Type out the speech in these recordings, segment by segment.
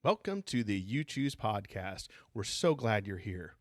Welcome to the You Choose podcast. We're so glad you're here.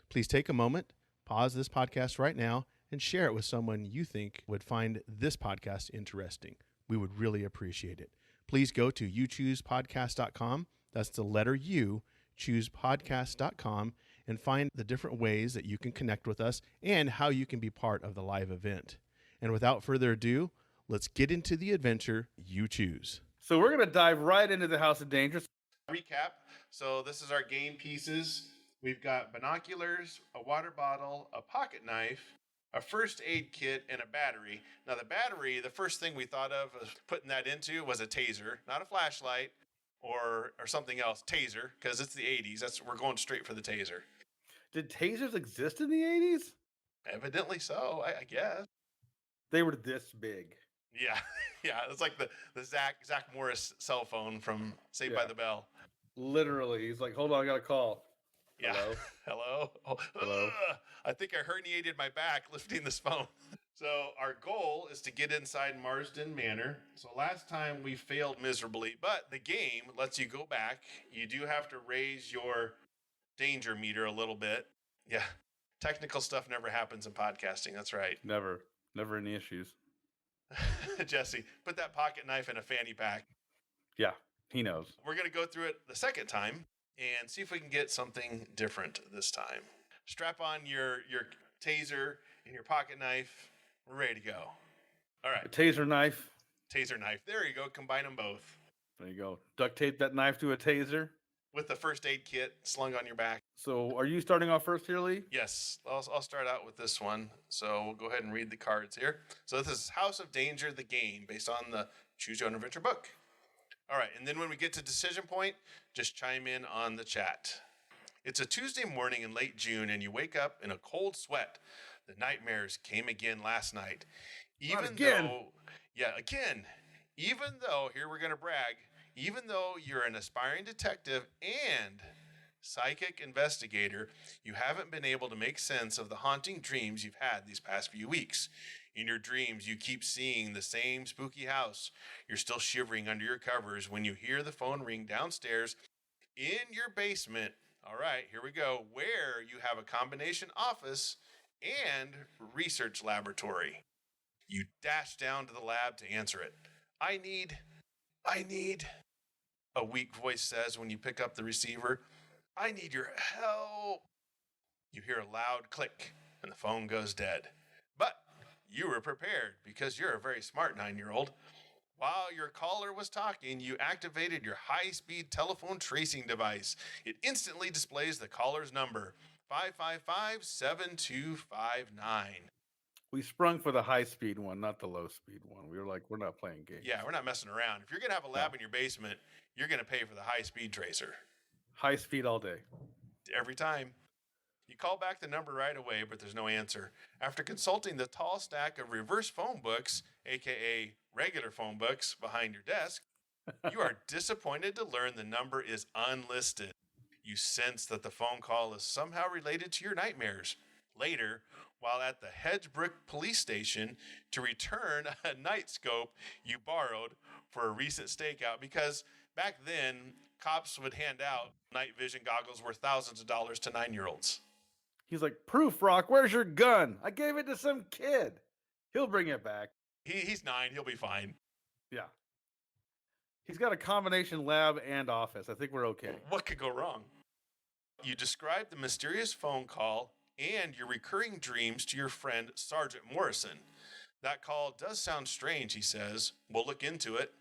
Please take a moment, pause this podcast right now, and share it with someone you think would find this podcast interesting. We would really appreciate it. Please go to youchoosepodcast.com. That's the letter U, choosepodcast.com, and find the different ways that you can connect with us and how you can be part of the live event. And without further ado, let's get into the adventure you choose. So we're going to dive right into the House of Danger. Recap. So this is our game pieces. We've got binoculars, a water bottle, a pocket knife, a first aid kit, and a battery. Now the battery, the first thing we thought of was putting that into was a taser, not a flashlight or something else. Taser, because it's the 80s. We're going straight for the taser. Did tasers exist in the 80s? Evidently so, I guess. They were this big. Yeah. It's like the Zach Morris cell phone from Saved by the Bell. Literally, he's like, "Hold on, I got a call." Yeah. Hello. Oh, Hello. I think I herniated my back lifting this phone. So our goal is to get inside Marsden Manor. So last time we failed miserably, but the game lets you go back. You do have to raise your danger meter a little bit. Yeah. Technical stuff never happens in podcasting. That's right. Never any issues. Jesse, put that pocket knife in a fanny pack. Yeah, he knows. We're going to go through it the second time and see if we can get something different this time. Strap on your taser and your pocket knife. We're ready to go. All right. A taser knife. Taser knife. There you go. Combine them both. There you go. Duct tape that knife to a taser. With the first aid kit slung on your back. So are you starting off first here, Lee? Yes. I'll start out with this one. So we'll go ahead and read the cards here. So this is House of Danger, the game, based on the Choose Your Own Adventure book. All right. And then when we get to decision point, just chime in on the chat. It's a Tuesday morning in late June, and you wake up in a cold sweat. The nightmares came again last night. Even though, here we're going to brag, even though you're an aspiring detective and psychic investigator, you haven't been able to make sense of the haunting dreams you've had these past few weeks. In your dreams, you keep seeing the same spooky house. You're still shivering under your covers when you hear the phone ring downstairs in your basement. All right, here we go. Where you have a combination office and research laboratory. You dash down to the lab to answer it. I need, a weak voice says when you pick up the receiver. I need your help. You hear a loud click and the phone goes dead. But you were prepared because you're a very smart 9-year-old. While your caller was talking, you activated your high-speed telephone tracing device. It instantly displays the caller's number, 555-7259. We sprung for the high-speed one, not the low-speed one. We were like, we're not playing games. Yeah, we're not messing around. If you're going to have a lab in your basement, you're going to pay for the high-speed tracer. High speed all day. Every time. You call back the number right away, but there's no answer. After consulting the tall stack of reverse phone books, aka regular phone books, behind your desk, you are disappointed to learn the number is unlisted. You sense that the phone call is somehow related to your nightmares. Later, while at the Hedgebrook police station, to return a night scope you borrowed for a recent stakeout, because back then, cops would hand out night vision goggles worth thousands of dollars to 9-year-olds. He's like, "Proof, Rock, where's your gun? I gave it to some kid. He'll bring it back." He's 9. He'll be fine. Yeah. He's got a combination lab and office. I think we're okay. What could go wrong? You describe the mysterious phone call and your recurring dreams to your friend, Sergeant Morrison. That call does sound strange, he says. We'll look into it.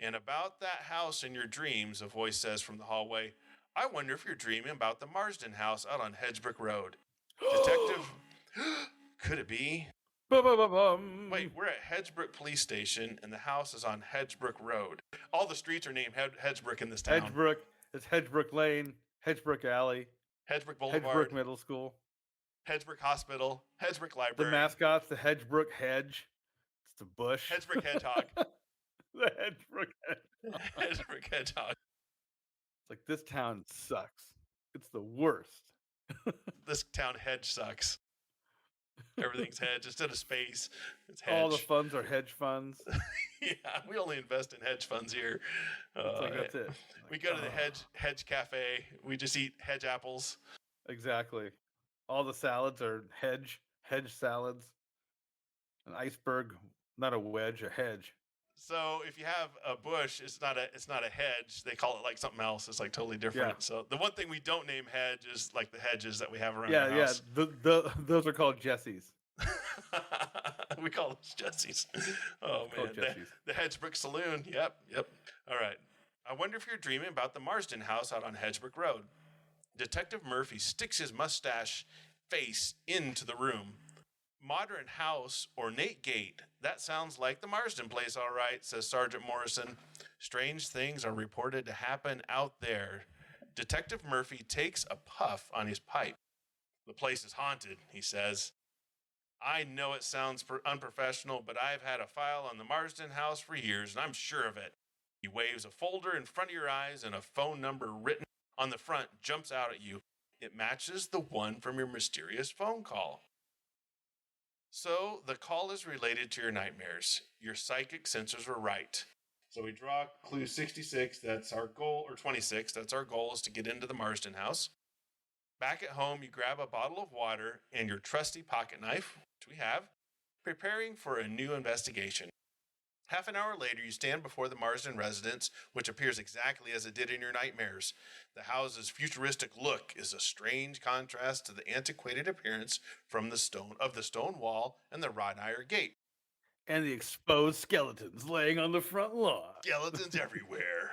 And about that house in your dreams, a voice says from the hallway, I wonder if you're dreaming about the Marsden house out on Hedgebrook Road. Detective, could it be? Wait, we're at Hedgebrook Police Station, and the house is on Hedgebrook Road. All the streets are named Hedgebrook in this town. Hedgebrook. It's Hedgebrook Lane, Hedgebrook Alley, Hedgebrook Boulevard, Hedgebrook Middle School, Hedgebrook Hospital, Hedgebrook Library. The mascot's the Hedgebrook Hedge. It's the bush. Hedgebrook Hedgehog. The Hedgebrook Hedgehog. Hedgebrook Hedgehog. It's like, this town sucks. It's the worst. This town hedge sucks. Everything's hedge instead of space. It's hedge. All the funds are hedge funds. Yeah, we only invest in hedge funds here. It's like that's it. We go to the hedge cafe. We just eat hedge apples. Exactly. All the salads are hedge salads. An iceberg, not a wedge, a hedge. So if you have a bush, it's not a hedge. They call it like something else. It's like totally different. Yeah. So the one thing we don't name hedge is like the hedges that we have around the house. Those are called Jessies. We call those Jessies. Oh man, the Hedgebrook Saloon. Yep. All right. I wonder if you're dreaming about the Marsden house out on Hedgebrook Road. Detective Murphy sticks his mustache face into the room. Modern house, ornate gate. That sounds like the Marsden place, all right, says Sergeant Morrison. Strange things are reported to happen out there. Detective Murphy takes a puff on his pipe. The place is haunted, he says. I know it sounds unprofessional, but I've had a file on the Marsden house for years, and I'm sure of it. He waves a folder in front of your eyes, and a phone number written on the front jumps out at you. It matches the one from your mysterious phone call. So the call is related to your nightmares. Your psychic sensors were right. So we draw clue 66. That's our goal, or 26. That's our goal, is to get into the Marsden house. Back at home, you grab a bottle of water and your trusty pocket knife, which we have, preparing for a new investigation. Half an hour later, you stand before the Marsden residence, which appears exactly as it did in your nightmares. The house's futuristic look is a strange contrast to the antiquated appearance from the stone wall and the wrought iron gate. And the exposed skeletons laying on the front lawn. Skeletons everywhere.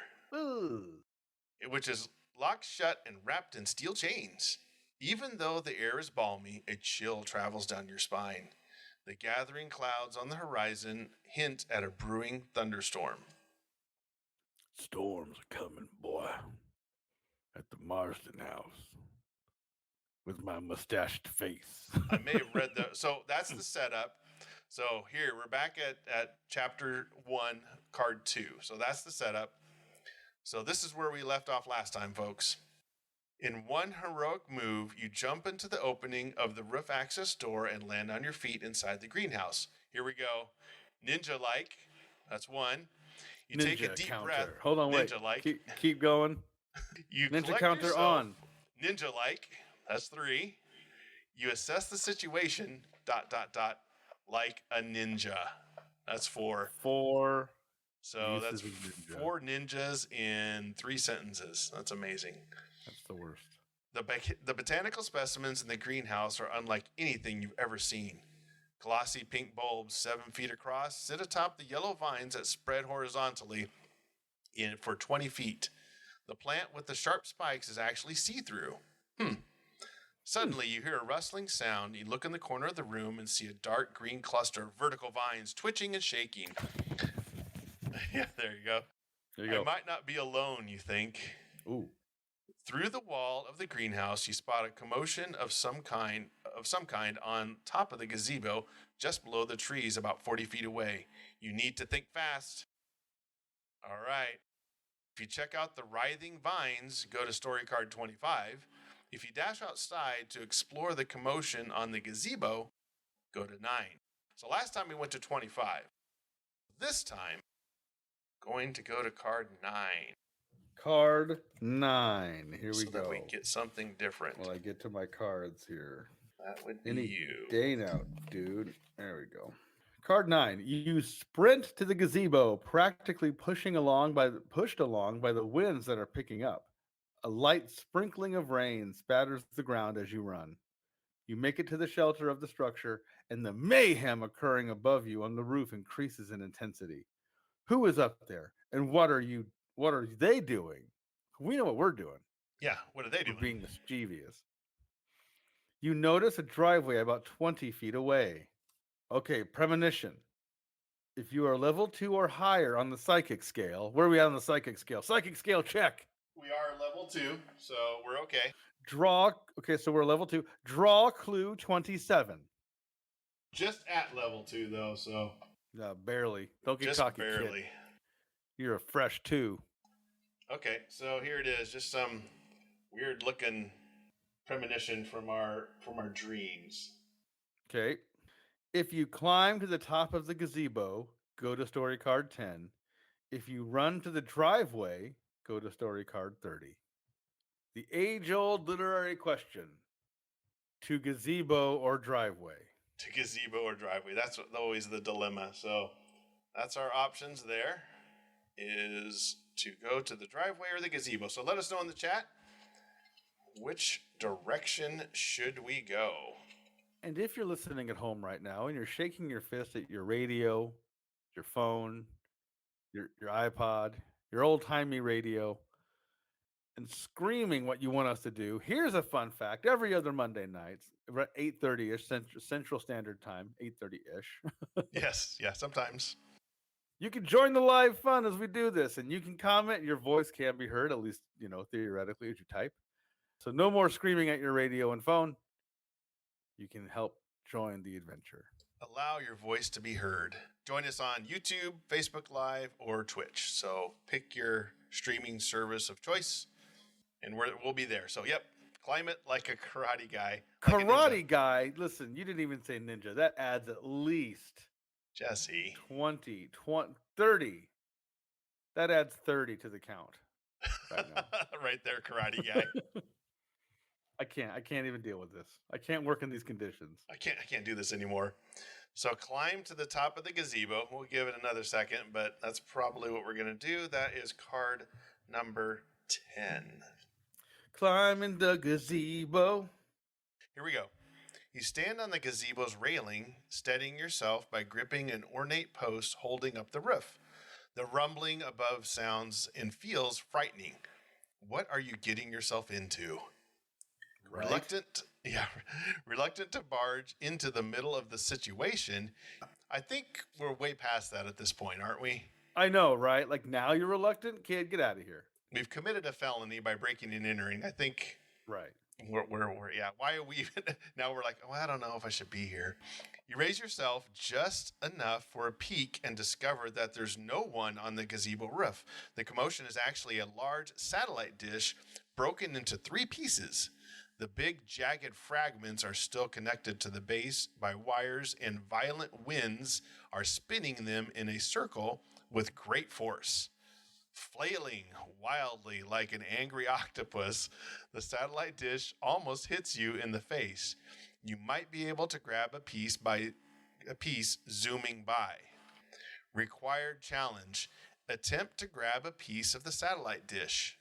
Which is locked shut and wrapped in steel chains. Even though the air is balmy, a chill travels down your spine. The gathering clouds on the horizon hint at a brewing thunderstorm. Storms are coming, boy. At the Marsden house. With my mustached face. I may have read that. So that's the setup. So here, we're back at chapter 1, card 2. So that's the setup. So this is where we left off last time, folks. In one heroic move, you jump into the opening of the roof access door and land on your feet inside the greenhouse. Here we go. Ninja-like. That's one. You ninja take a deep counter. breath. Hold on, wait. Ninja-like. Keep going. You ninja counter yourself. On. Ninja-like. That's 3. You assess the situation, ... like a ninja. That's 4. 4. So that's 4 ninjas in 3 sentences. That's amazing. That's the worst. The botanical specimens in the greenhouse are unlike anything you've ever seen. Glossy pink bulbs 7 feet across sit atop the yellow vines that spread horizontally for 20 feet. The plant with the sharp spikes is actually see-through. Suddenly, you hear a rustling sound. You look in the corner of the room and see a dark green cluster of vertical vines twitching and shaking. Yeah, there you go. I might not be alone, you think. Ooh. Through the wall of the greenhouse, you spot a commotion of some kind on top of the gazebo, just below the trees, about 40 feet away. You need to think fast. All right. If you check out the writhing vines, go to story card 25. If you dash outside to explore the commotion on the gazebo, go to 9. So last time we went to 25. This time, going to go to card 9. Card 9. Here we go. So that we get something different. Well, I get to my cards here. That would be you. Day now, dude. There we go. Card 9. You sprint to the gazebo, practically pushed along by the winds that are picking up. A light sprinkling of rain spatters the ground as you run. You make it to the shelter of the structure, and the mayhem occurring above you on the roof increases in intensity. Who is up there, and what are they doing? We know what we're doing. Yeah, what are they doing? We're being mischievous. You notice a driveway about 20 feet away. Okay, premonition. If you are level 2 or higher on the psychic scale, where are we at on the psychic scale? Psychic scale check. We are level 2, so we're okay. So we're level 2. Draw clue 27. Just at level 2, though, so. Barely. Don't get just cocky, barely. Kid. You're a fresh 2. Okay, so here it is. Just some weird-looking premonition from our dreams. Okay. If you climb to the top of the gazebo, go to story card 10. If you run to the driveway, go to story card 30. The age old literary question: to gazebo or driveway? To gazebo or driveway. That's always the dilemma. So that's our options there, is to go to the driveway or the gazebo. So let us know in the chat, which direction should we go? And if you're listening at home right now and you're shaking your fist at your radio, your phone, your iPod, your old timey radio, and screaming what you want us to do, here's a fun fact. Every other Monday nights, 8:30ish Central Standard Time, 8:30ish. Yes, yeah, sometimes. You can join the live fun as we do this, and you can comment. Your voice can be heard, at least, theoretically, as you type. So no more screaming at your radio and phone. You can help join the adventure. Allow your voice to be heard. Join us on YouTube, Facebook Live, or Twitch. So pick your streaming service of choice, and we'll be there. So, yep, climb it like a karate guy. Like Karate guy, listen, you didn't even say ninja. That adds at least Jesse. 20, 30. That adds 30 to the count. Right now. Right there, karate guy. I can't even deal with this. I can't work in these conditions. I can't do this anymore. So climb to the top of the gazebo. We'll give it another second, but that's probably what we're going to do. That is card number 10. Climbing the gazebo. Here we go. You stand on the gazebo's railing, steadying yourself by gripping an ornate post holding up the roof. The rumbling above sounds and feels frightening. What are you getting yourself into? Right? Reluctant to barge into the middle of the situation. I think we're way past that at this point, aren't we? I know, right? Like, now you're reluctant? Kid, get out of here. We've committed a felony by breaking and entering. I think Right. we're why are we even now we're like, oh, I don't know if I should be here. You raise yourself just enough for a peek and discover that there's no one on the gazebo roof. The commotion is actually a large satellite dish broken into 3 pieces. The big jagged fragments are still connected to the base by wires, and violent winds are spinning them in a circle with great force. Flailing wildly like an angry octopus, the satellite dish almost hits you in the face. You might be able to grab a piece zooming by. Required challenge: attempt to grab a piece of the satellite dish.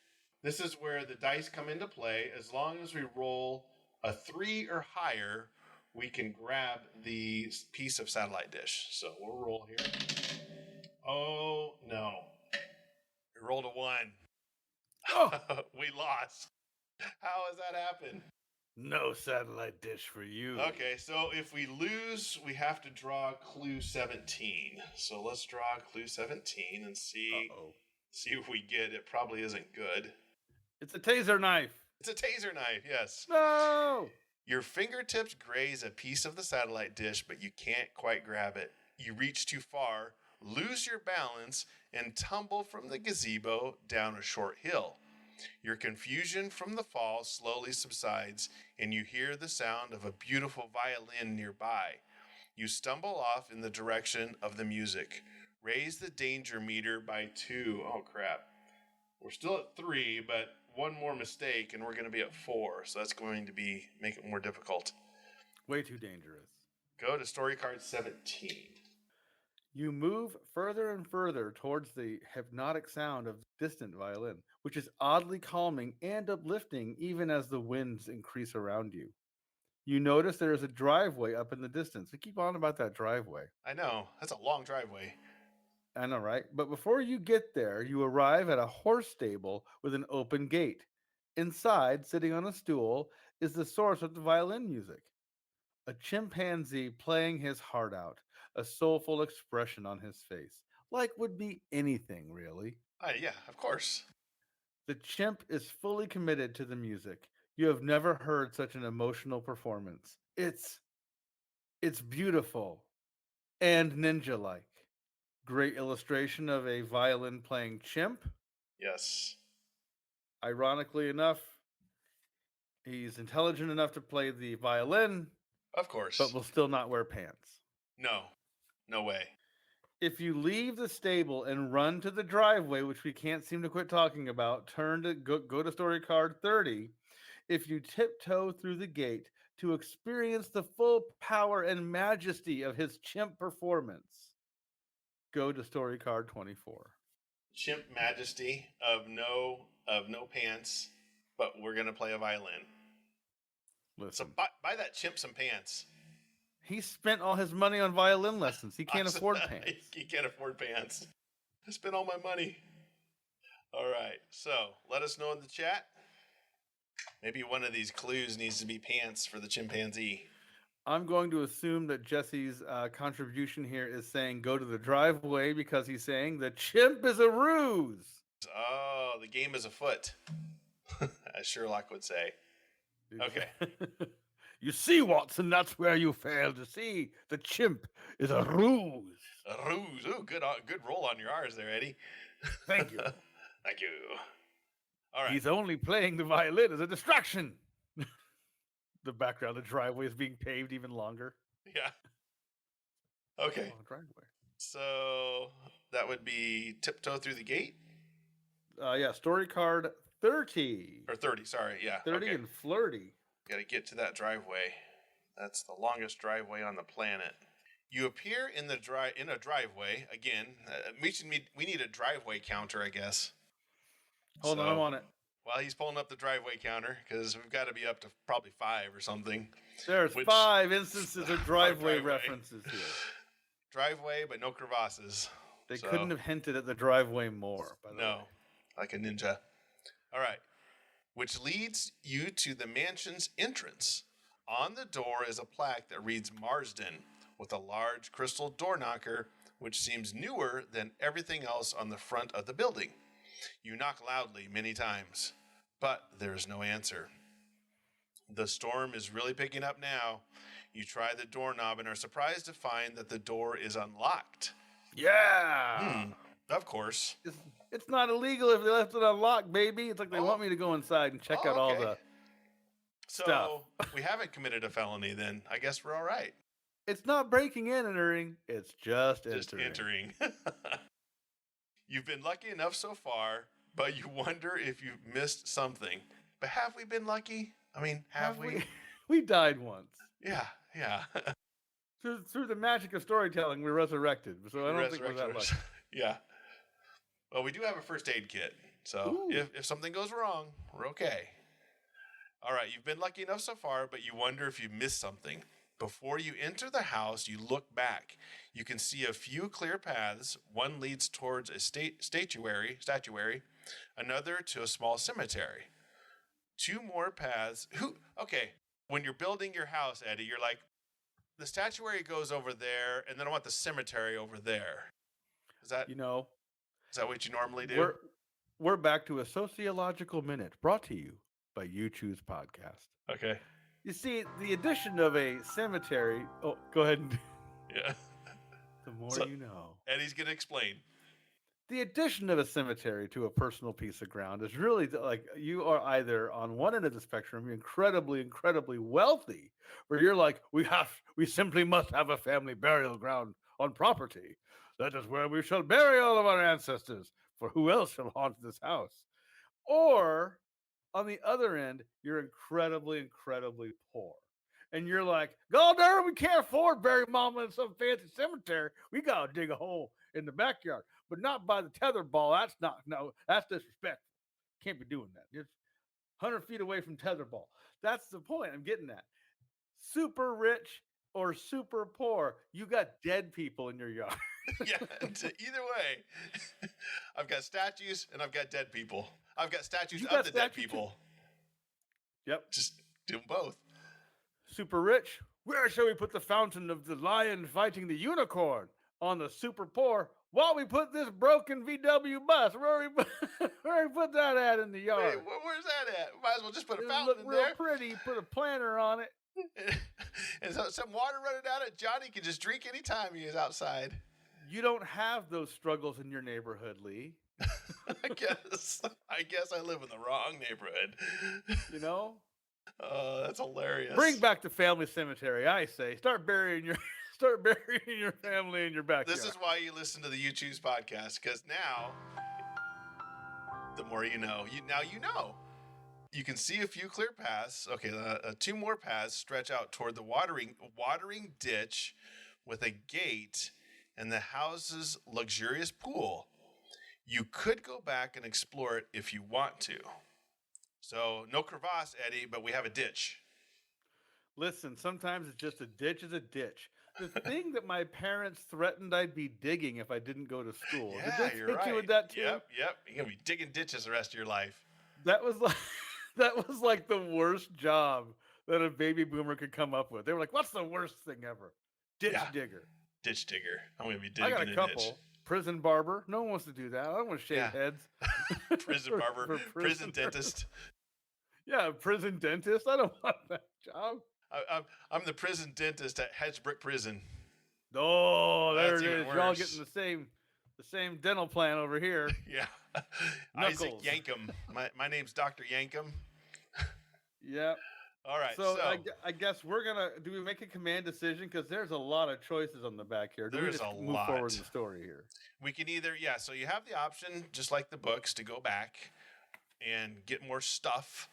This is where the dice come into play. As long as we roll a 3 or higher, we can grab the piece of satellite dish. So we'll roll here. Oh, no. We rolled a 1. Oh. We lost. How has that happened? No satellite dish for you. Okay, so if we lose, we have to draw clue 17. So let's draw clue 17 and see if we get it. Probably isn't good. It's a taser knife. It's a taser knife, yes. No! Your fingertips graze a piece of the satellite dish, but you can't quite grab it. You reach too far, lose your balance, and tumble from the gazebo down a short hill. Your confusion from the fall slowly subsides, and you hear the sound of a beautiful violin nearby. You stumble off in the direction of the music. Raise the danger meter by 2. Oh, crap. We're still at 3, but one more mistake, and we're going to be at 4. So that's going to make it more difficult. Way too dangerous. Go to story card 17. You move further and further towards the hypnotic sound of distant violin, which is oddly calming and uplifting even as the winds increase around you. You notice there is a driveway up in the distance. We keep on about that driveway. I know. That's a long driveway. I know, right? But before you get there, you arrive at a horse stable with an open gate. Inside, sitting on a stool, is the source of the violin music. A chimpanzee playing his heart out, a soulful expression on his face, like would be anything, really. Yeah, of course. The chimp is fully committed to the music. You have never heard such an emotional performance. It's beautiful and ninja-like. Great illustration of a violin playing chimp. Yes. Ironically enough, he's intelligent enough to play the violin. Of course. but will still not wear pants. No way. If you leave the stable and run to the driveway, which we can't seem to quit talking about, go to story card 30. If you tiptoe through the gate to experience the full power and majesty of his chimp performance, go to story card 24. Chimp majesty of no pants, but we're gonna play a violin. Listen, So buy that chimp some pants. he spent all his money on violin lessons. He can't afford pants. He can't afford pants. I spent all my money. All right. So let us know in the chat. Maybe one of these clues needs to be pants for the chimpanzee. I'm going to assume that Jesse's contribution here is saying go to the driveway because he's saying the chimp is a ruse. Oh, the game is afoot, as Sherlock would say. Okay. You see, Watson, that's where you fail to see. The chimp is a ruse. A ruse. Ooh, good roll on your R's there, Eddie. Thank you. Thank you. All right. He's only playing the violin as a distraction. The background of the driveway is being paved even longer. Yeah. Okay. Oh, driveway. So that would be tiptoe through the gate? Yeah, story card 30. Or 30, sorry. Yeah. 30 okay. and flirty. Got to get to that driveway. That's the longest driveway on the planet. You appear in a driveway. Again, we need a driveway counter, I guess. Hold on, I'm on it. While he's pulling up the driveway counter, because we've got to be up to probably 5 or something. There's 5 instances of driveway references here. Driveway, but no crevasses. They couldn't have hinted at the driveway more, by the way. No, like a ninja. All right. Which leads you to the mansion's entrance. On the door is a plaque that reads Marsden, with a large crystal door knocker, which seems newer than everything else on the front of the building. You knock loudly many times, but there is no answer. The storm is really picking up now. You try the doorknob and are surprised to find that the door is unlocked. Yeah! Of course. It's not illegal if they left it unlocked, baby. It's like they want me to go inside and check out all the stuff. So we haven't committed a felony then. I guess we're all right. It's not breaking in and entering. It's just entering. You've been lucky enough so far, but you wonder if you've missed something. But have we been lucky? I mean, have we? We died once. Yeah. Through the magic of storytelling, we're resurrected. So I don't think we're that lucky. Yeah. Well, we do have a first aid kit. So if something goes wrong, we're okay. All right. You've been lucky enough so far, but you wonder if you missed something. Before you enter the house, you look back. You can see a few clear paths. One leads towards a statuary, another to a small cemetery. 2 more paths. Okay, when you're building your house, Eddie, you're like, the statuary goes over there, and then I want the cemetery over there. Is that what you normally do? We're back to a sociological minute brought to you by You Choose Podcast. Okay. You see, the addition of a cemetery. Oh, go ahead. Yeah. The more you know. Eddie's going to explain. The addition of a cemetery to a personal piece of ground is really like you are either on one end of the spectrum, incredibly, incredibly wealthy, where you're like, we simply must have a family burial ground on property. That is where we shall bury all of our ancestors, for who else shall haunt this house? Or on the other end, you're incredibly, incredibly poor. And you're like, God darn, we can't afford bury mama in some fancy cemetery. We got to dig a hole in the backyard, but not by the tetherball. That's disrespectful. Can't be doing that. It's 100 feet away from tetherball. That's the point I'm getting at. Super rich or super poor, you got dead people in your yard. Yeah, either way. I've got statues and I've got dead people. I've got statues of the dead people. Yep. Just do them both. Super rich, where shall we put the fountain of the lion fighting the unicorn? On the super poor, while we put this broken VW bus, where we put that at in the yard? Wait, where's that at? Might as well just put a fountain look in real there. Pretty, put a planter on it. And so some water running down it. Johnny can just drink anytime he is outside. You don't have those struggles in your neighborhood, Lee. I guess I live in the wrong neighborhood. You know? Oh, that's hilarious. Bring back the family cemetery, I say. Start burying your family in your backyard. This is why you listen to the YouTube's podcast, because now the more you know. You know. You can see a few clear paths. Okay, 2 more paths stretch out toward the watering ditch with a gate and the house's luxurious pool. You could go back and explore it if you want to. So no crevasse, Eddie, but we have a ditch. Listen, sometimes it's just a ditch is a ditch. The thing that my parents threatened I'd be digging if I didn't go to school. Yeah, Did they you're hit right. you with that too? Yep. You're gonna be digging ditches the rest of your life. That was like that was like the worst job that a baby boomer could come up with. They were like, "What's the worst thing ever? Ditch digger." Ditch digger. I'm gonna be I digging got a couple. ditch. Prison barber. No one wants to do that. I don't want to shave heads. Prison barber. Prison dentist. Yeah, prison dentist. I don't want that job. I'm the prison dentist at Hedgebrook Prison. Oh, there That's it even is. Y'all worse. getting the same dental plan over here. Yeah. Knuckles. Isaac Yankum. My name's Dr. Yankum. Yeah. All right. So I guess we're gonna. Do we make a command decision? Because there's a lot of choices on the back here. Do we just move forward in the story here? We can either, so you have the option, just like the books, to go back and get more stuff,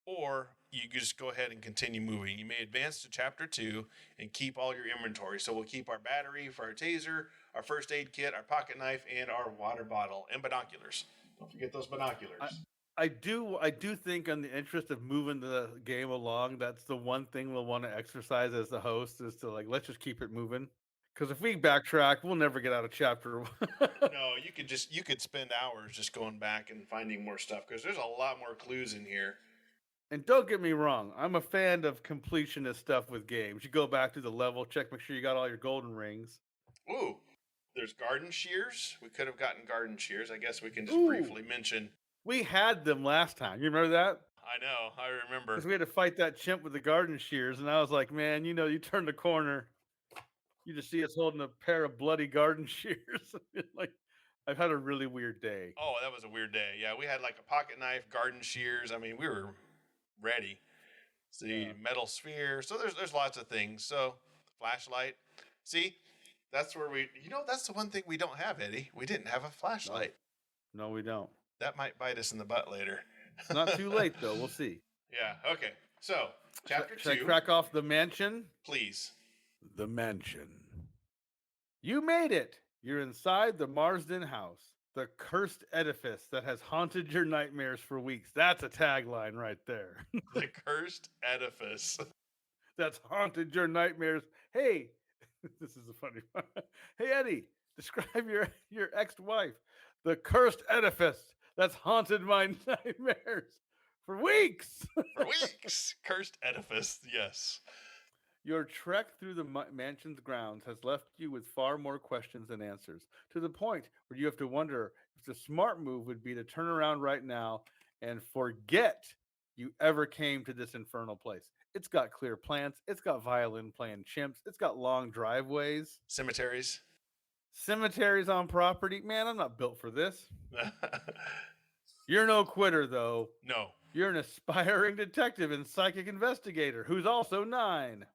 or you can just go ahead and continue moving. You may advance to chapter 2 and keep all your inventory. So we'll keep our battery for our taser, our first aid kit, our pocket knife, and our water bottle and binoculars. Don't forget those binoculars. I do think, in the interest of moving the game along, that's the one thing we'll want to exercise as the host, is to let's just keep it moving. Because if we backtrack, we'll never get out of chapter 1. No, you could spend hours just going back and finding more stuff, because there's a lot more clues in here. And don't get me wrong, I'm a fan of completionist stuff with games. You go back to the level, check, make sure you got all your golden rings. Ooh, there's garden shears. We could have gotten garden shears. I guess we can just briefly mention. We had them last time. You remember that? I know. I remember. Because we had to fight that chimp with the garden shears, and I was like, man, you turn the corner, you just see us holding a pair of bloody garden shears. I've had a really weird day. Oh, that was a weird day. Yeah, we had like a pocket knife, garden shears. I mean, we were ready. See, metal sphere. So there's lots of things. So flashlight. See, that's where that's the one thing we don't have, Eddie. We didn't have a flashlight. No, we don't. That might bite us in the butt later. It's not too late, though. We'll see. Yeah, okay. So, chapter 2. Should I crack off the mansion? Please. The mansion. You made it. You're inside the Marsden house, the cursed edifice that has haunted your nightmares for weeks. That's a tagline right there. The cursed edifice. That's haunted your nightmares. Hey, this is a funny one. Hey, Eddie, describe your ex-wife. The cursed edifice that's haunted my nightmares for weeks. For weeks. Cursed edifice, yes. Your trek through the mansion's grounds has left you with far more questions than answers, to the point where you have to wonder if the smart move would be to turn around right now and forget you ever came to this infernal place. It's got clear plants. It's got violin playing chimps. It's got long driveways. Cemeteries on property. Man, I'm not built for this. You're no quitter, though. No. You're an aspiring detective and psychic investigator who's also 9.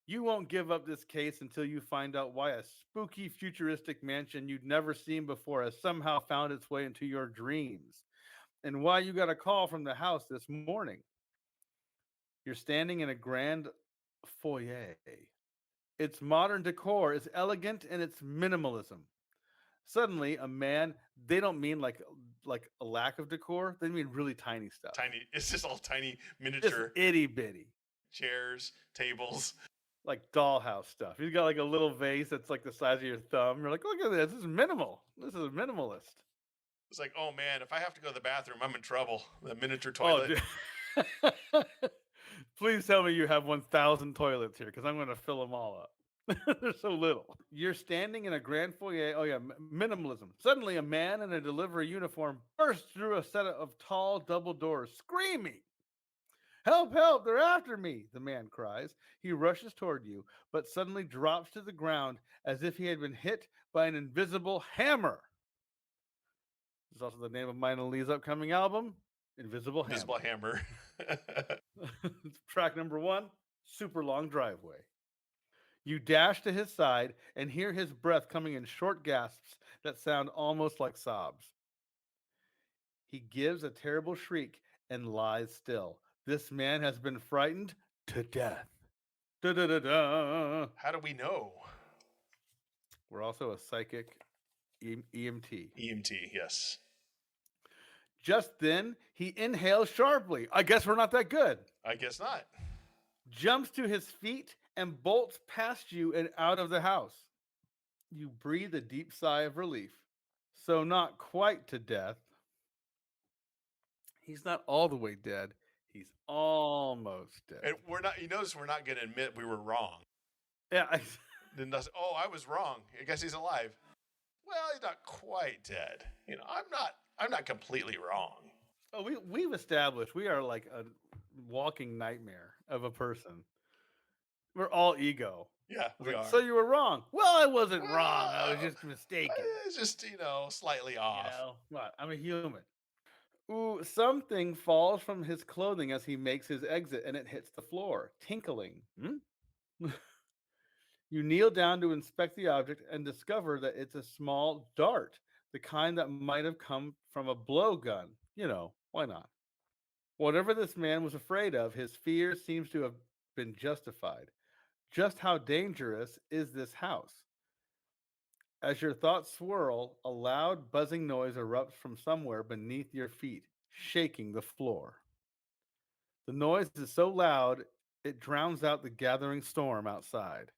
You won't give up this case until you find out why a spooky futuristic mansion you'd never seen before has somehow found its way into your dreams, and why you got a call from the house this morning. You're standing in a grand foyer. Its modern decor is elegant and it's minimalism. Suddenly, a man, they don't mean like a lack of decor. They mean really tiny stuff. It's just all tiny miniature. Just itty bitty. Chairs, tables. Like dollhouse stuff. He's got like a little vase that's like the size of your thumb. You're like, look at this. This is minimal. This is minimalist. It's like, oh man, if I have to go to the bathroom, I'm in trouble. The miniature toilet. Oh, please tell me you have 1,000 toilets here, because I'm going to fill them all up. There's so little. You're standing in a grand foyer. Oh yeah, minimalism. Suddenly, a man in a delivery uniform bursts through a set of tall double doors, screaming. Help, help, they're after me, the man cries. He rushes toward you, but suddenly drops to the ground as if he had been hit by an invisible hammer. This is also the name of mine and Lee's upcoming album, Invisible Hammer. Invisible Hammer. Track number 1, super long driveway. You dash to his side and hear his breath coming in short gasps that sound almost like sobs. He gives a terrible shriek and lies still. This man has been frightened to death. Da-da-da-da. How do we know? We're also a psychic EMT. EMT, yes. Just then, he inhales sharply. I guess we're not that good. I guess not. Jumps to his feet and bolts past you and out of the house. You breathe a deep sigh of relief. So, not quite to death. He's not all the way dead. He's almost dead. And we're not, you notice we're not going to admit we were wrong. Yeah. Then oh, I was wrong. I guess he's alive. Well, he's not quite dead. You know, I'm not completely wrong. Oh, we've established we are like a walking nightmare of a person. We're all ego. Yeah, we Like, are. so you were wrong. Well, I wasn't wrong. I was just mistaken. It's just, slightly off. You know, what? I'm a human. Ooh, something falls from his clothing as he makes his exit and it hits the floor, tinkling. You kneel down to inspect the object and discover that it's a small dart, the kind that might have come from a blowgun. You know, why not? Whatever this man was afraid of, his fear seems to have been justified. Just how dangerous is this house? As your thoughts swirl, a loud buzzing noise erupts from somewhere beneath your feet, shaking the floor. The noise is so loud, it drowns out the gathering storm outside.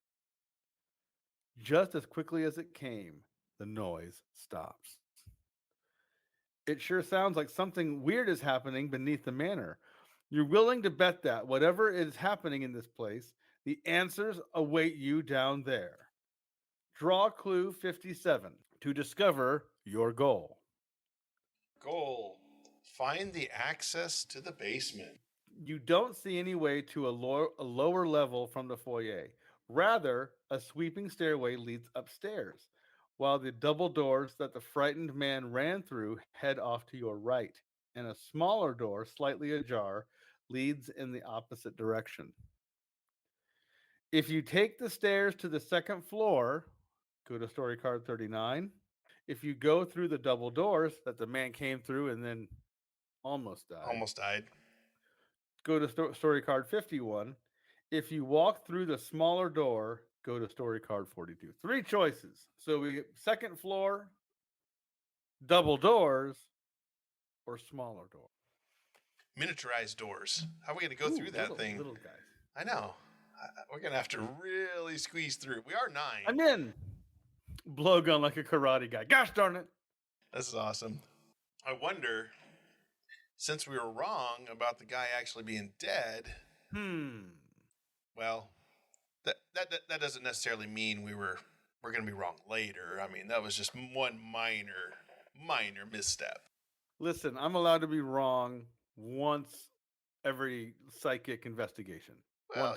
Just as quickly as it came, the noise stops. It sure sounds like something weird is happening beneath the manor. You're willing to bet that whatever is happening in this place, the answers await you down there. Draw clue 57 to discover your goal. Goal: find the access to the basement. You don't see any way to a lower level from the foyer. Rather, a sweeping stairway leads upstairs, while the double doors that the frightened man ran through head off to your right, and a smaller door, slightly ajar, leads in the opposite direction. If you take the stairs to the second floor, go to story card 39. If you go through the double doors that the man came through and then almost died, go to story card 51. If you walk through the smaller door, go to story card 42. 3 choices. So we get second floor, double doors, or smaller door. Miniaturized doors. How are we going to go through that thing? Little guys. I know. We're going to have to really squeeze through. We are 9. I'm in. Blowgun like a karate guy. Gosh darn it. This is awesome. I wonder, since we were wrong about the guy actually being dead, well, that doesn't necessarily mean we're going to be wrong later. I mean, that was just one minor misstep. Listen, I'm allowed to be wrong once every psychic investigation. Well,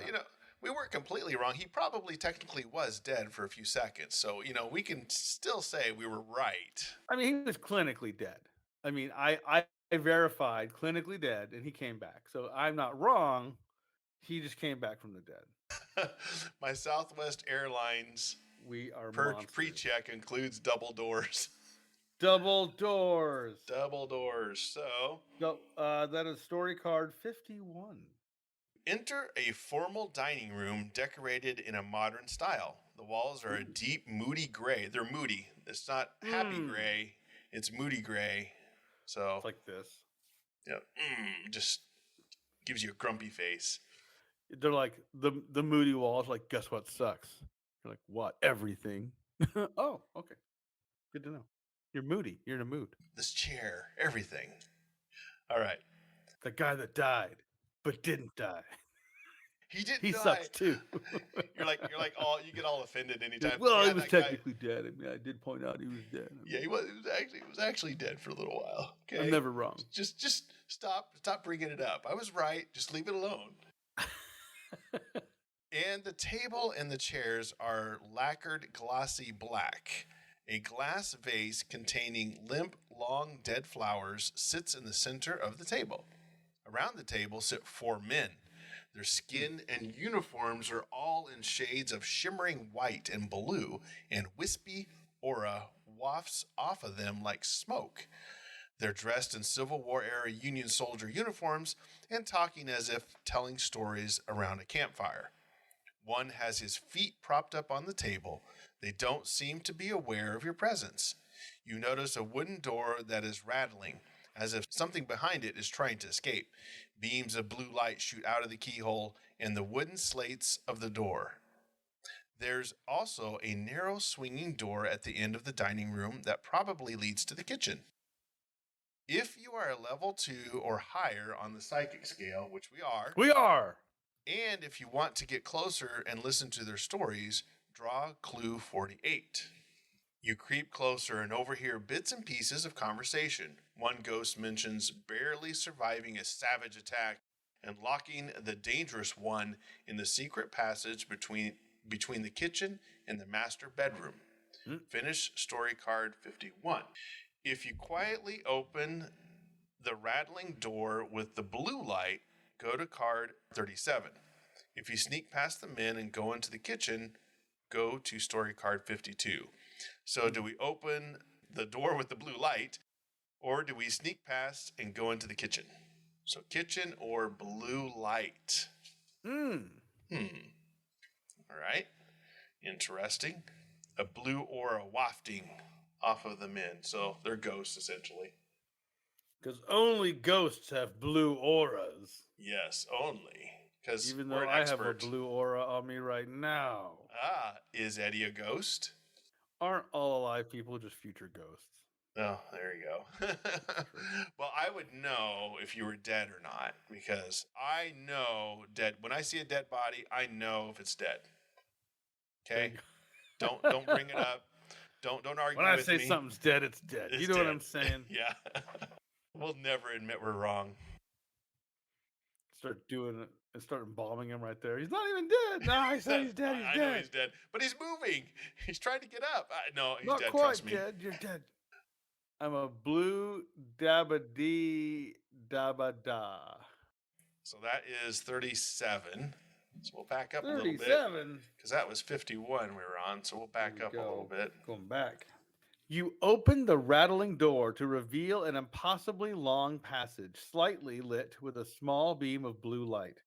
we weren't completely wrong. He probably technically was dead for a few seconds. So, we can still say we were right. I mean, he was clinically dead. I mean, I verified clinically dead and he came back. So I'm not wrong. He just came back from the dead. My Southwest Airlines pre-check includes double doors. Double doors. Double doors. So that is story card 51. Enter a formal dining room decorated in a modern style. The walls are a deep, moody gray. They're moody. It's not happy gray. It's moody gray. So it's like this. Yeah. Just gives you a grumpy face. They're like the moody walls. Like, guess what sucks? You're like, what? Everything. Oh, okay. Good to know. You're moody. You're in a mood. This chair, everything. All right. The guy that died, but didn't die. He didn't. He die. sucks too. You're like you get all offended anytime. Well, he was technically dead. I mean, I did point out he was dead. Yeah, he was actually dead for a little while. Okay, I'm never wrong. Just stop bringing it up. I was right. Just leave it alone. And the table and the chairs are lacquered glossy black. A glass vase containing limp, long, dead flowers sits in the center of the table. A Around the table sit 4 men. Their skin and uniforms are all in shades of shimmering white and blue, and wispy aura wafts off of them like smoke. They're dressed in Civil War era Union soldier uniforms and talking as if telling stories around a campfire. One has his feet propped up on the table. They don't seem to be aware of your presence. You notice a wooden door that is rattling, as if something behind it is trying to escape. Beams of blue light shoot out of the keyhole and the wooden slates of the door. There's also a narrow swinging door at the end of the dining room that probably leads to the kitchen. If you are a level 2 or higher on the psychic scale, which we are, and if you want to get closer and listen to their stories, draw clue 48. You creep closer and overhear bits and pieces of conversation. One ghost mentions barely surviving a savage attack and locking the dangerous one in the secret passage between the kitchen and the master bedroom. Finish story card 51. If you quietly open the rattling door with the blue light, go to card 37. If you sneak past the men and go into the kitchen, go to story card 52. So do we open the door with the blue light, or do we sneak past and go into the kitchen? So kitchen or blue light? All right. Interesting. A blue aura wafting off of the men. So they're ghosts, essentially. Because only ghosts have blue auras. Yes, only. Because even though I have a blue aura on me right now. Is Eddie a ghost? Aren't all alive people just future ghosts? Oh, there you go. Well, I would know if you were dead or not, because I know dead. When I see a dead body, I know if it's dead. Okay? Don't bring it up. Don't argue with me. When I say something's dead, it's dead. You know what I'm saying? Yeah. We'll never admit we're wrong. Start doing it and start embalming him right there. He's not even dead. No, I said he's dead. I know he's dead, but he's moving. He's trying to get up. No, he's not dead. Quite trust me. Dead. You're dead. I'm a blue dabba-dee dabba-da. So that is 37. So we'll back up 37? a little bit. Because that was 51 we were on. So we'll back up a little bit. Going back. You open the rattling door to reveal an impossibly long passage, slightly lit with a small beam of blue light.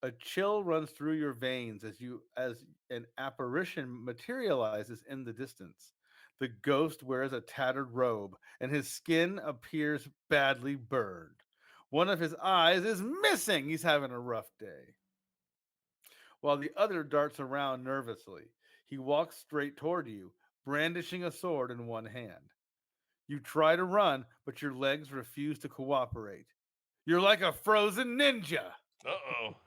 A chill runs through your veins as an apparition materializes in the distance. The ghost wears a tattered robe, and his skin appears badly burned. One of his eyes is missing. He's having a rough day. While the other darts around nervously, he walks straight toward you, brandishing a sword in one hand. You try to run, but your legs refuse to cooperate. You're like a frozen ninja. Uh-oh.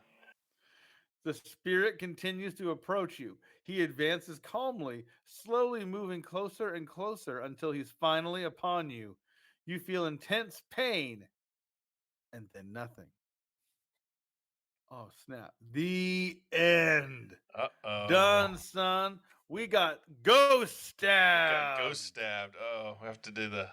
The spirit continues to approach you. He advances calmly, slowly moving closer and closer until he's finally upon you. You feel intense pain, and then nothing. Oh, snap. The end. Uh-oh. Done, son. We got ghost stabbed. Got ghost stabbed. Oh, we have to do the...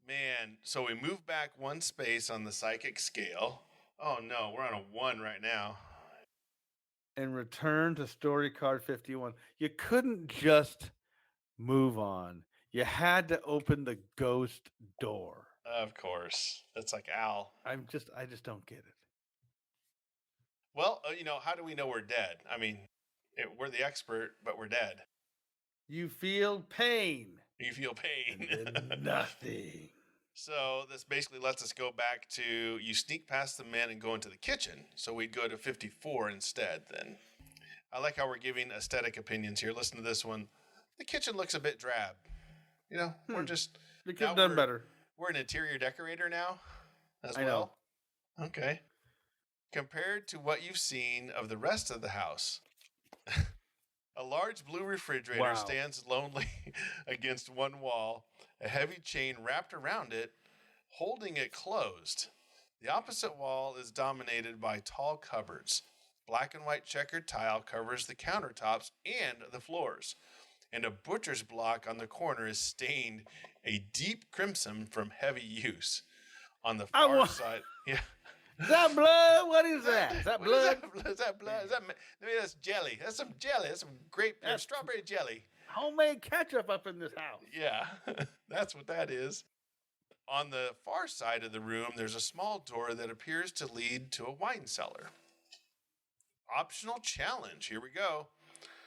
Man, so we moved back one space on the psychic scale. Oh no, we're on a 1 right now. And return to story card 51. You couldn't just move on. You had to open the ghost door. Of course. That's like Al. I just don't get it. Well, how do we know we're dead? I mean, we're the expert, but we're dead. You feel pain. You feel pain. And then nothing. So this basically lets us go back to you sneak past the men and go into the kitchen. So we'd go to 54 instead then. I like how we're giving aesthetic opinions here. Listen to this one. The kitchen looks a bit drab. We're just... They could have done better. We're an interior decorator now as well. I know. Okay. Compared to what you've seen of the rest of the house, a large blue refrigerator stands lonely against one wall, a heavy chain wrapped around it, holding it closed. The opposite wall is dominated by tall cupboards. Black and white checkered tile covers the countertops and the floors. and a butcher's block on the corner is stained a deep crimson from heavy use. On the far side, yeah. Is that blood? What is that? Is that What is blood? that? Is that blood? Is that? Maybe that's jelly. That's some jelly. That's some grape or That's strawberry jelly. homemade ketchup up in this house. Yeah, that's what that is. On the far side of the room, there's a small door that appears to lead to a wine cellar. Optional challenge. Here we go.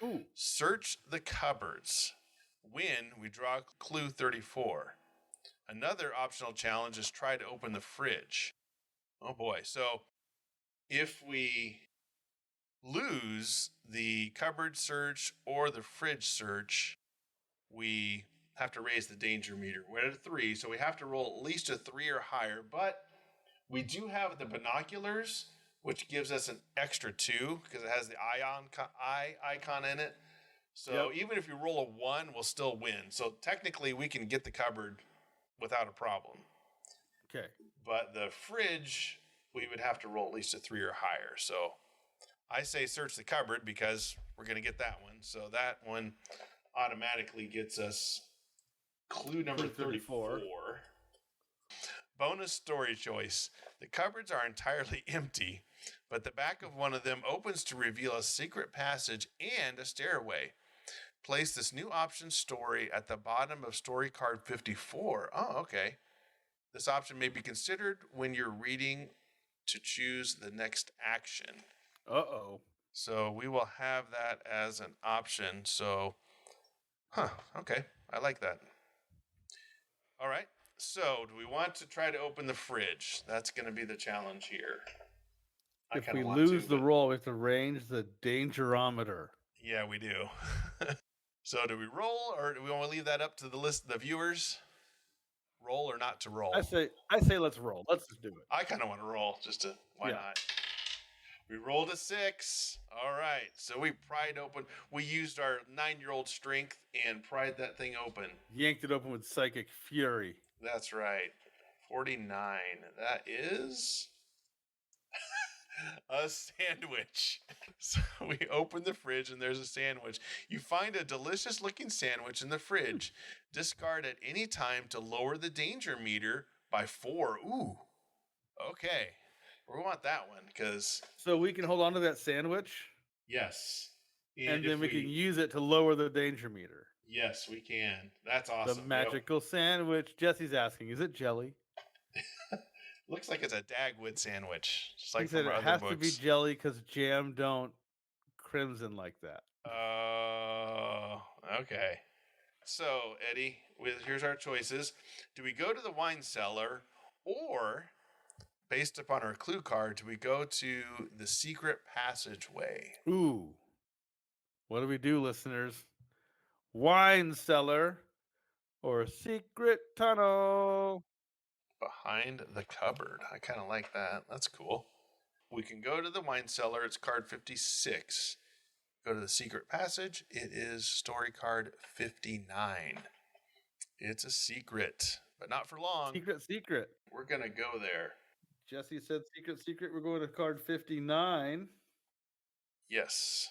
Ooh. Search the cupboards. Win, we draw clue 34. Another optional challenge is try to open the fridge. Oh boy. So if we lose the cupboard search or the fridge search, we have to raise the danger meter. We're at a 3, so we have to roll at least a 3 or higher. But we do have the binoculars, which gives us an extra 2 because it has the eye icon in it. So even if you roll a 1, we'll still win. So technically, we can get the cupboard without a problem. Okay. But the fridge, we would have to roll at least a 3 or higher. So I say search the cupboard because we're going to get that one. So that one automatically gets us clue number 34. Bonus story choice. The cupboards are entirely empty, but the back of one of them opens to reveal a secret passage and a stairway. Place this new option story at the bottom of story card 54. Oh, okay. This option may be considered when you're reading to choose the next action. Uh-oh. So we will have that as an option. So, okay. I like that. All right. So do we want to try to open the fridge? That's going to be the challenge here. If we lose the roll, we have to range the dangerometer. Yeah, we do. So do we roll, or do we want to leave that up to the viewers? Roll or not to roll? I say let's roll. Let's just do it. I kind of want to roll just to, why not? We rolled a 6. All right. So we pried open. We used our 9-year-old strength and pried that thing open. Yanked it open with psychic fury. That's right. 49. That is a sandwich. So we open the fridge and there's a sandwich. You find a delicious looking sandwich in the fridge. Discard at any time to lower the danger meter by 4. Ooh. Okay. We want that one because. So we can hold on to that sandwich? Yes. And then we can use it to lower the danger meter. Yes, we can. That's awesome. The magical sandwich. Jesse's asking, is it jelly? Looks like it's a Dagwood sandwich. Just like he said from it our has other to be books. jelly because jam don't crimson like that. Oh, okay. So, Eddie, here's our choices. Do we go to the wine cellar, or, based upon our clue card, do we go to the secret passageway? Ooh. What do we do, listeners? Wine cellar or secret tunnel? Behind the cupboard. I kind of like that. That's cool. We can go to the wine cellar. It's card 56. Go to the secret passage. It is story card 59. It's a secret, but not for long. Secret. We're going to go there. Jesse said secret. We're going to card 59. Yes.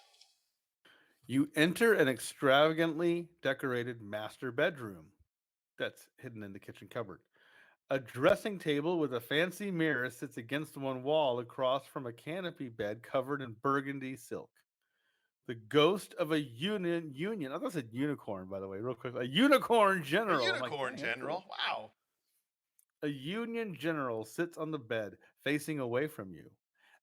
You enter an extravagantly decorated master bedroom that's hidden in the kitchen cupboard. A dressing table with a fancy mirror sits against one wall across from a canopy bed covered in burgundy silk. The ghost of a union. I thought it said unicorn, by the way, real quick. A unicorn general. A unicorn general. Wow. A Union general sits on the bed, facing away from you.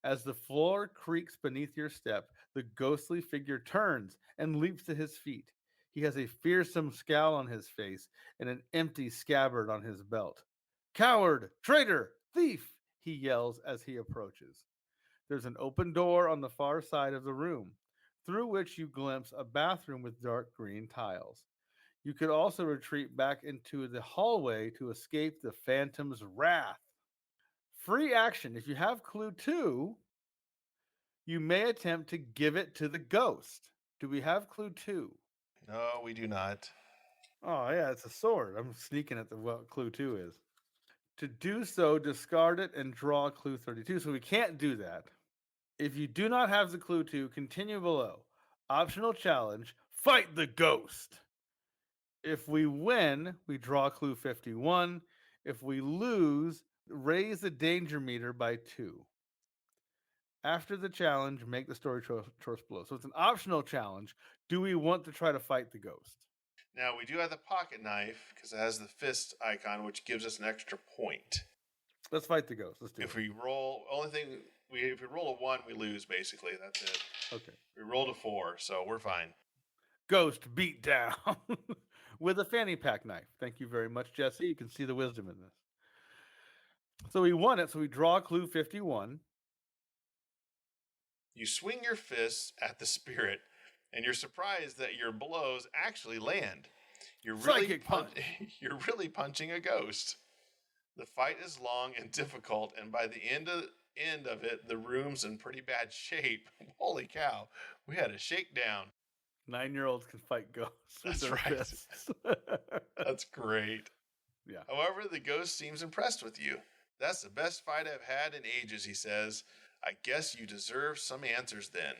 As the floor creaks beneath your step, the ghostly figure turns and leaps to his feet. He has a fearsome scowl on his face and an empty scabbard on his belt. Coward, traitor, thief, he yells as he approaches. There's an open door on the far side of the room, through which you glimpse a bathroom with dark green tiles. You could also retreat back into the hallway to escape the phantom's wrath. Free action. If you have clue 2, you may attempt to give it to the ghost. Do we have clue 2? No, we do not. Oh, yeah, it's a sword. I'm sneaking at what clue 2 is. To do so, discard it and draw clue 32. So we can't do that. If you do not have the clue 2, continue below. Optional challenge. Fight the ghost. If we win, we draw clue 51. If we lose, raise the danger meter by 2. After the challenge, make the story choice below. So it's an optional challenge. Do we want to try to fight the ghost? Now, we do have the pocket knife because it has the fist icon, which gives us an extra point. Let's fight the ghost. Let's do If it. we roll, if we roll a 1, we lose, basically. That's it. Okay. We rolled a 4, so we're fine. Ghost beat down with a fanny pack knife. Thank you very much, Jesse. You can see the wisdom in this. So we won it. So we draw clue 51. You swing your fists at the spirit, and you're surprised that your blows actually land. You're really, Psychic punch. You're really punching a ghost. The fight is long and difficult, and by the end of it, the room's in pretty bad shape. Holy cow, we had a shakedown. 9-year-olds can fight ghosts with That's their right. fists. That's great. Yeah. However, the ghost seems impressed with you. That's the best fight I've had in ages, he says. I guess you deserve some answers then.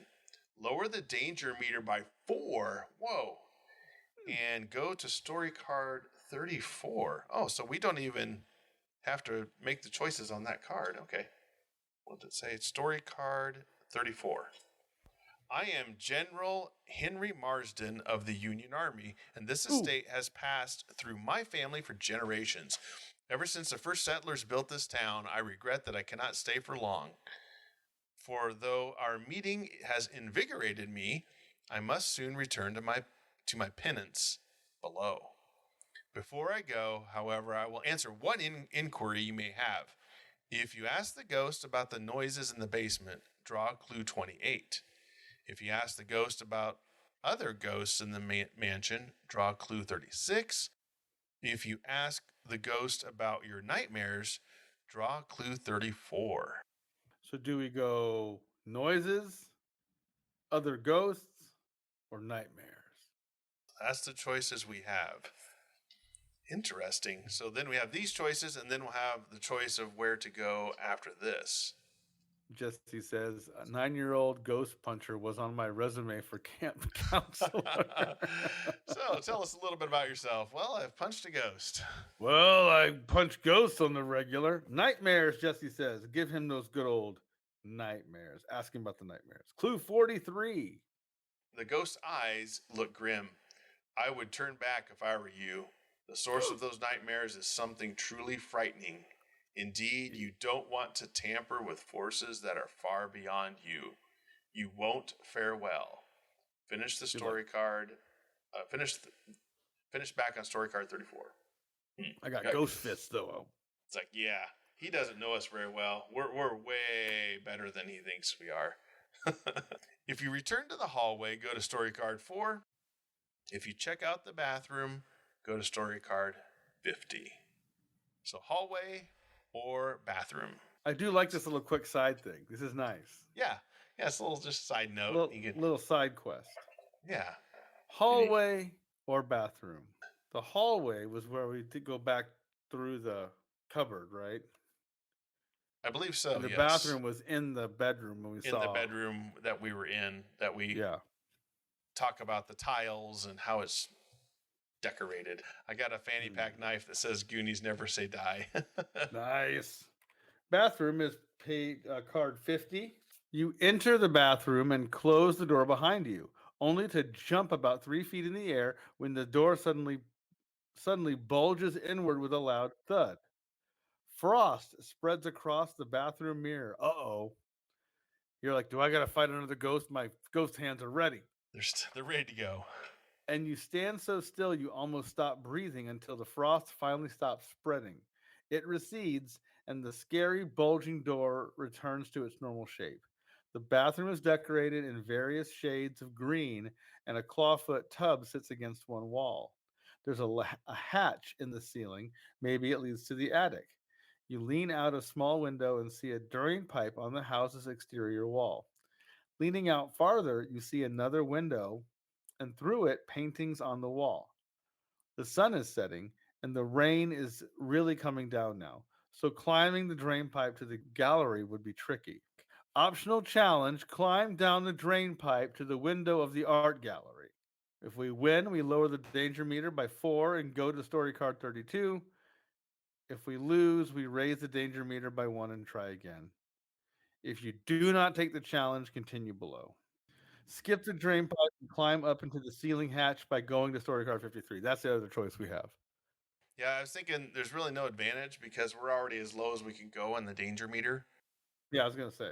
Lower the danger meter by 4. Whoa. And go to story card 34. Oh, so we don't even have to make the choices on that card. Okay. What did it say? Story card 34. I am General Henry Marsden of the Union Army, and this estate has passed through my family for generations. Ever since the first settlers built this town, I regret that I cannot stay for long. For though our meeting has invigorated me, I must soon return to my penance below. Before I go, however, I will answer one inquiry you may have. If you ask the ghost about the noises in the basement, draw clue 28. If you ask the ghost about other ghosts in the mansion, draw clue 36. If you ask the ghost about your nightmares, draw clue 34. So do we go noises, other ghosts, or nightmares? That's the choices we have. Interesting. So then we have these choices, and then we'll have the choice of where to go after this. Jesse says, a 9-year-old ghost puncher was on my resume for camp counselor. So tell us a little bit about yourself. Well, I've punched a ghost. Well, I punch ghosts on the regular. Nightmares, Jesse says. Give him those good old nightmares. Ask him about the nightmares. Clue 43. The ghost's eyes look grim. I would turn back if I were you. The source of those nightmares is something truly frightening. Indeed, you don't want to tamper with forces that are far beyond you. You won't fare well. Finish the story card. Finish back on story card 34. I got ghost fists, though. It's like, yeah, he doesn't know us very well. We're way better than he thinks we are. If you return to the hallway, go to story card 4. If you check out the bathroom, go to story card 50. So hallway or bathroom. I do like this little quick side thing. This is nice. Yeah, it's a little just side note. Little side quest. Yeah. Hallway or bathroom. The hallway was where we did go back through the cupboard, right? I believe so. And the yes. bathroom was in the bedroom when we saw. In the bedroom that we were in, that we talk about the tiles and how it's decorated. I got a fanny pack knife that says Goonies never say die. Nice. Bathroom is card 50. You enter the bathroom and close the door behind you, only to jump about 3 feet in the air when the door suddenly bulges inward with a loud thud. Frost spreads across the bathroom mirror. Uh-oh. You're like, do I got to fight another ghost? My ghost hands are ready. They're ready to go. And you stand so still you almost stop breathing until the frost finally stops spreading. It recedes, and the scary, bulging door returns to its normal shape. The bathroom is decorated in various shades of green, and a clawfoot tub sits against one wall. There's a hatch in the ceiling. Maybe it leads to the attic. You lean out a small window and see a drain pipe on the house's exterior wall. Leaning out farther, you see another window, and through it, paintings on the wall. The sun is setting, and the rain is really coming down now, so climbing the drain pipe to the gallery would be tricky. Optional challenge, climb down the drain pipe to the window of the art gallery. If we win, we lower the danger meter by 4 and go to story card 32. If we lose, we raise the danger meter by 1 and try again. If you do not take the challenge, continue below. Skip the drain pipe and climb up into the ceiling hatch by going to story card 53. That's the other choice we have. Yeah, I was thinking there's really no advantage because we're already as low as we can go on the danger meter. Yeah, I was gonna say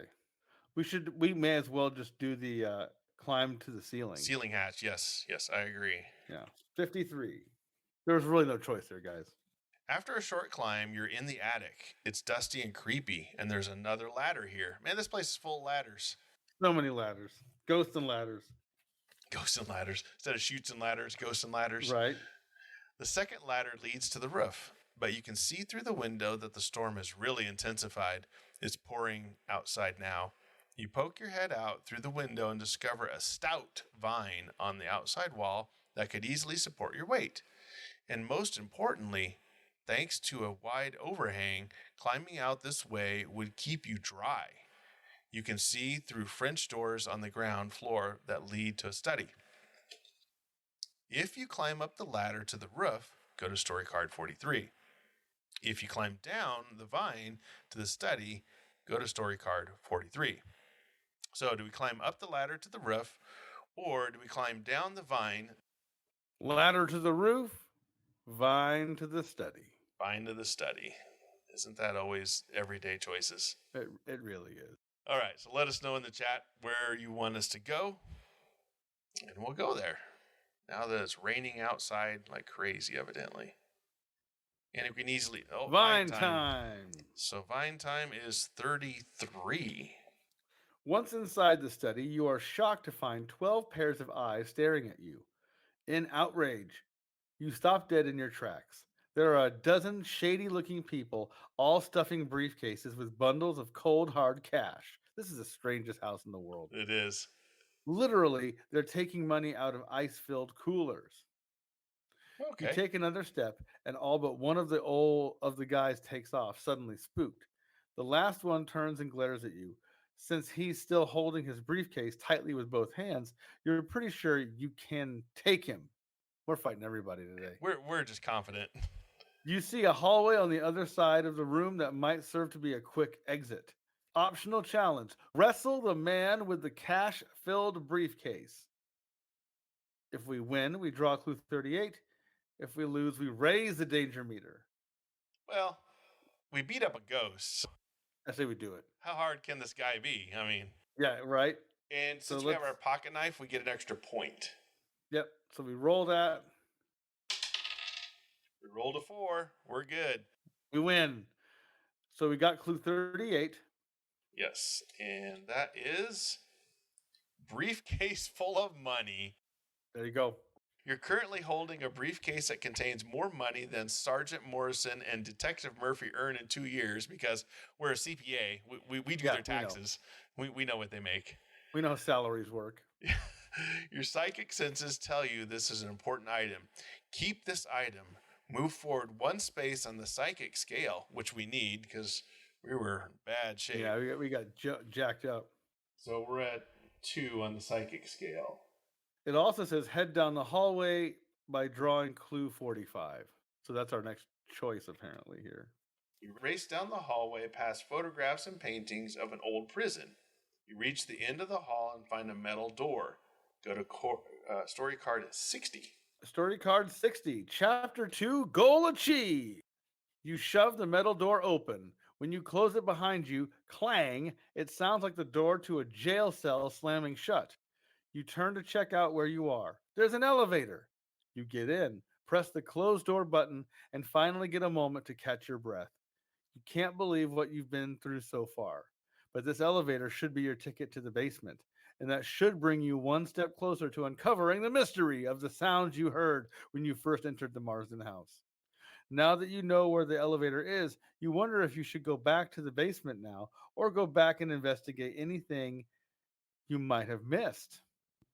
we may as well just do the climb to the ceiling. Ceiling hatch, yes, I agree. Yeah, 53. There's really no choice there, guys. After a short climb, you're in the attic. It's dusty and creepy, and there's another ladder here. Man, this place is full of ladders. So many ladders, ghosts and ladders. Ghosts and ladders. Instead of chutes and ladders, ghosts and ladders. Right. The second ladder leads to the roof, but you can see through the window that the storm has really intensified. It's pouring outside now. You poke your head out through the window and discover a stout vine on the outside wall that could easily support your weight. And most importantly, thanks to a wide overhang, climbing out this way would keep you dry. You can see through French doors on the ground floor that lead to a study. If you climb up the ladder to the roof, go to story card 43. If you climb down the vine to the study, go to story card 43. So do we climb up the ladder to the roof, or do we climb down the vine? Ladder to the roof, vine to the study. Vine to the study. Isn't that always everyday choices? It really is. All right, so let us know in the chat where you want us to go, and we'll go there. Now that it's raining outside like crazy, evidently. And it can easily... Oh, Vine time. So vine time is 33. Once inside the study, you are shocked to find 12 pairs of eyes staring at you. In outrage, you stop dead in your tracks. There are a dozen shady-looking people, all stuffing briefcases with bundles of cold, hard cash. This is the strangest house in the world. It is. Literally, they're taking money out of ice-filled coolers. Okay. You take another step, and all but one of the guys takes off, suddenly spooked. The last one turns and glares at you. Since he's still holding his briefcase tightly with both hands, you're pretty sure you can take him. We're fighting everybody today. We're just confident. You see a hallway on the other side of the room that might serve to be a quick exit. Optional challenge: wrestle the man with the cash-filled briefcase. If we win, we draw clue 38. If we lose, we raise the danger meter. Well, we beat up a ghost. I say we do it. How hard can this guy be? I mean... Yeah, right? And since we have our pocket knife, we get an extra point. Yep, so we roll that. We rolled a 4. We're good. We win. So we got clue 38. Yes, and that is briefcase full of money. There you go. You're currently holding a briefcase that contains more money than Sergeant Morrison and Detective Murphy earn in 2 years because we're a CPA. We do their taxes. We know what they make. We know how salaries work. Your psychic senses tell you this is an important item. Keep this item. Move forward 1 space on the psychic scale, which we need because we were in bad shape. Yeah, we got jacked up. So we're at 2 on the psychic scale. It also says head down the hallway by drawing clue 45. So that's our next choice, apparently, here. You race down the hallway past photographs and paintings of an old prison. You reach the end of the hall and find a metal door. Go to story card 60. Story card 60. Chapter 2, goal achieved. You shove the metal door open. When you close it behind you, clang, it sounds like the door to a jail cell slamming shut. You turn to check out where you are. There's an elevator. You get in, press the close door button, and finally get a moment to catch your breath. You can't believe what you've been through so far. But this elevator should be your ticket to the basement, and that should bring you 1 step closer to uncovering the mystery of the sounds you heard when you first entered the Marsden house. Now that you know where the elevator is, you wonder if you should go back to the basement now or go back and investigate anything you might have missed.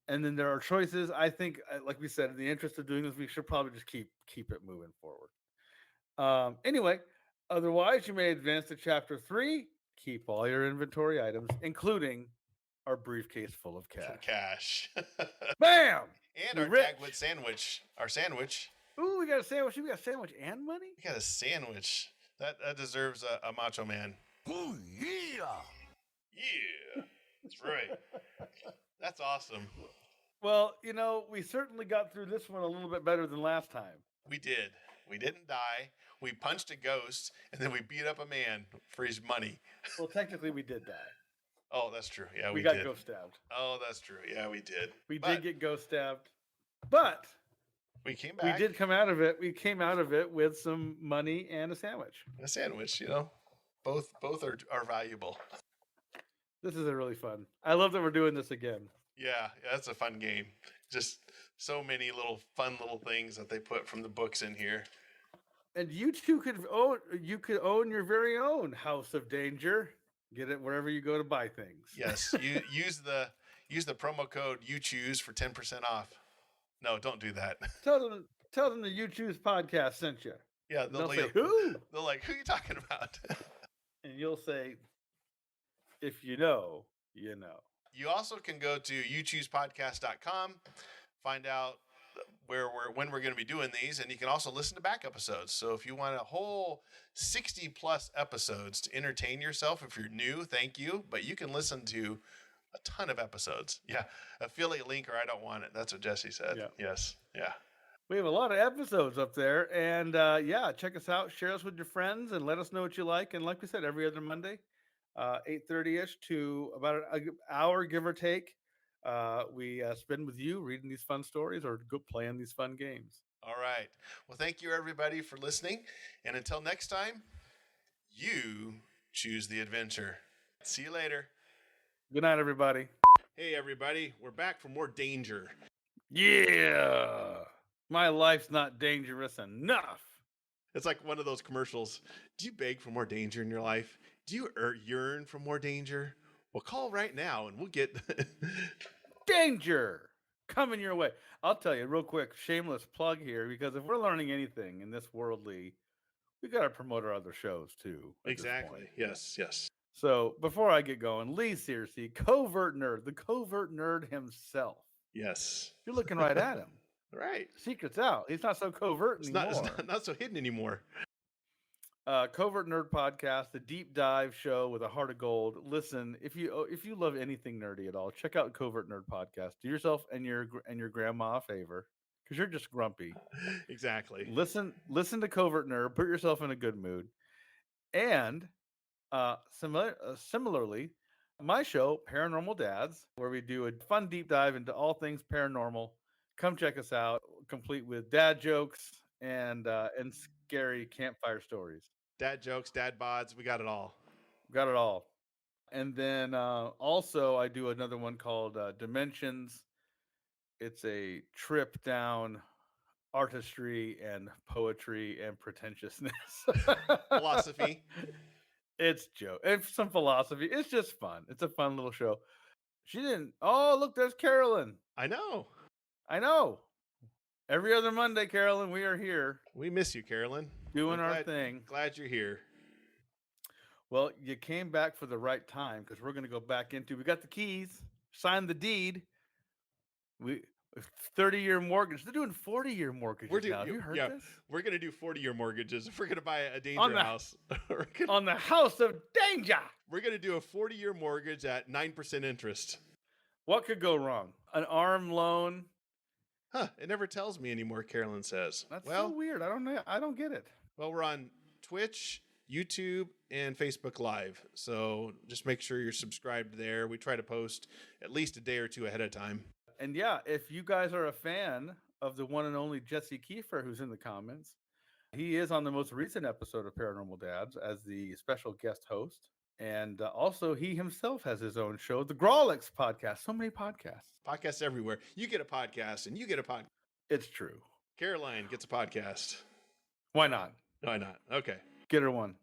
And then there are choices. I think, like we said, in the interest of doing this, we should probably just keep it moving forward. Anyway, otherwise, you may advance to chapter 3. Keep all your inventory items, including our briefcase full of cash. Cash. Bam! And We're our rich. Dagwood sandwich. Our sandwich. Ooh, we got a sandwich. We got a sandwich and money? We got a sandwich. That deserves a macho man. Oh, yeah. Yeah. That's right. That's awesome. Well, you know, we certainly got through this one a little bit better than last time. We did. We didn't die. We punched a ghost, and then we beat up a man for his money. Well, technically, we did die. Oh, that's true. Yeah, We we got did. ghost stabbed. Oh, that's true. Yeah, we did. We But did get ghost stabbed. But we came back. we did come out of it. We came out of it with some money and a sandwich. A sandwich, you know. Both are valuable. This is a really fun. I love that we're doing this again. Yeah, that's a fun game. Just so many fun little things that they put from the books in here. And you could own your very own House of Danger. Get it wherever you go to buy things. Yes, you use the promo code you choose for 10% off. No, don't do that. Tell them the You Choose podcast sent you. Yeah, They'll say, who? They're like, who are you talking about? And you'll say, if you know, you know. You also can go to youchoosepodcast.com, find out when we're going to be doing these, and you can also listen to back episodes. So if you want a whole 60 plus episodes to entertain yourself, if you're new, thank you. But you can listen to a ton of episodes. Yeah, affiliate link or I don't want it. That's what Jesse said. Yeah. Yes. Yeah. We have a lot of episodes up there. And yeah, check us out. Share us with your friends and let us know what you like. And like we said, every other Monday, 8:30ish to about an hour, give or take, we spend with you reading these fun stories or playing these fun games. All right. Well, thank you, everybody, for listening. And until next time, you choose the adventure. See you later. Good night, everybody. Hey, everybody. We're back for more danger. Yeah. My life's not dangerous enough. It's like one of those commercials. Do you beg for more danger in your life? Do you yearn for more danger? Well, call right now and we'll get danger coming your way. I'll tell you real quick, shameless plug here, because if we're learning anything in this worldly, we got to promote our other shows too. Exactly. Yes. Yes. So before I get going, Lee Searcy, covert nerd, the covert nerd himself. Yes. You're looking right at him. Right. Secret's out. He's not so covert anymore. It's not so hidden anymore. Covert Nerd Podcast, the deep dive show with a heart of gold. Listen, if you love anything nerdy at all, check out Covert Nerd Podcast. Do yourself and your grandma a favor, because you're just grumpy. Exactly. Listen to Covert Nerd. Put yourself in a good mood. And similarly, my show, Paranormal Dads, where we do a fun deep dive into all things paranormal. Come check us out, complete with dad jokes and scary campfire stories. Dad jokes, dad bods, we got it all. Got it all. And then also I do another one called Dimensions. It's a trip down artistry and poetry and pretentiousness. Philosophy. It's joke. It's some philosophy. It's just fun. It's a fun little show. She didn't. Oh, look, there's Carolyn. I know. Every other Monday, Carolyn, we are here. We miss you, Carolyn. Doing our thing. Glad you're here. Well, you came back for the right time, because we're going to go back into, we got the keys, signed the deed. 30-year mortgage. They're doing 40-year mortgages now. Have you heard this? We're going to do 40-year mortgages. If we're going to buy a danger house. On the House of Danger. We're going to do a 40-year mortgage at 9% interest. What could go wrong? An ARM loan? Huh, it never tells me anymore, Carolyn says. That's so weird. I don't know. I don't get it. Well, we're on Twitch, YouTube, and Facebook Live. So just make sure you're subscribed there. We try to post at least a day or two ahead of time. And yeah, if you guys are a fan of the one and only Jesse Kiefer, who's in the comments, he is on the most recent episode of Paranormal Dads as the special guest host. And also, he himself has his own show, the Grawlix podcast. So many podcasts. Podcasts everywhere. You get a podcast, and you get a podcast. It's true. Caroline gets a podcast. Why not? Why not? Okay. Get her one.